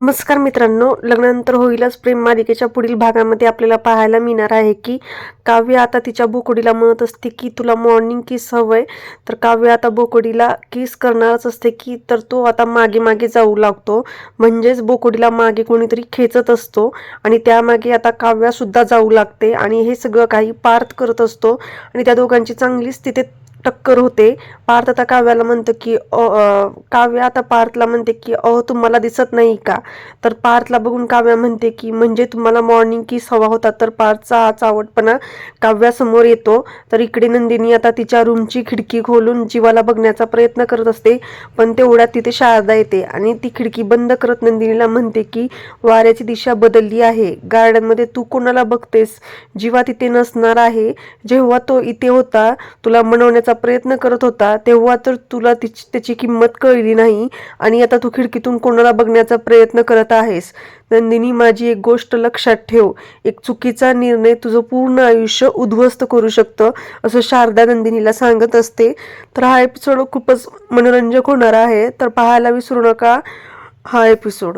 नमस्कार मित्रांनो, लग्नानंतर होईलच प्रेम मालिकेच्या पुढील भागामध्ये आपल्याला पाहायला मिळणार आहे की काव्य आता तिच्या बोकोडीला म्हणत असते की तुला मॉर्निंग किस हवंय. तर काव्य आता बोकोडीला किस करणारच असते की तर तो आता मागे मागे जाऊ लागतो, म्हणजेच बोकोडीला मागे कोणीतरी खेचत असतो आणि त्यामागे आता काव्या सुद्धा जाऊ लागते आणि हे सगळं काही पार्थ करत असतो आणि त्या दोघांची चांगलीच तिथे टक्कर होते. पार्थ आता काव्याला म्हणतो की काव्य आता पार्थला म्हणते की तुम्हाला दिसत नाही का. तर पार्थला बघून काव्या म्हणते की म्हणजे तुम्हाला मॉर्निंग किस हवा होता. तर पार्थचा हा चावटपणा काव्यासमोर येतो. तर इकडे नंदिनी आता तिच्या रूमची खिडकी खोलून जीवाला बघण्याचा प्रयत्न करत असते, पण तेवढ्यात तिथे शारदा येते आणि ती खिडकी बंद करत नंदिनीला म्हणते की वाऱ्याची दिशा बदलली आहे, गार्डनमध्ये तू कोणाला बघतेस. जीवा तिथे नसणार आहे. जेव्हा तो इथे होता, तुला मनवण्याचा प्रयत्न करत होता, तेव्हा तर तुला त्याची किंमत कळली नाही आणि आता तू खिडकीतून कोणाला बघण्याचा प्रयत्न करत आहेस. नंदिनी, माझी एक गोष्ट लक्षात ठेव, एक चुकीचा निर्णय तुझं पूर्ण आयुष्य उद्ध्वस्त करू शकतं, असं शारदा नंदिनीला सांगत असते. तर हा एपिसोड खूपच मनोरंजक होणार आहे, तर पाहायला विसरू नका हा एपिसोड.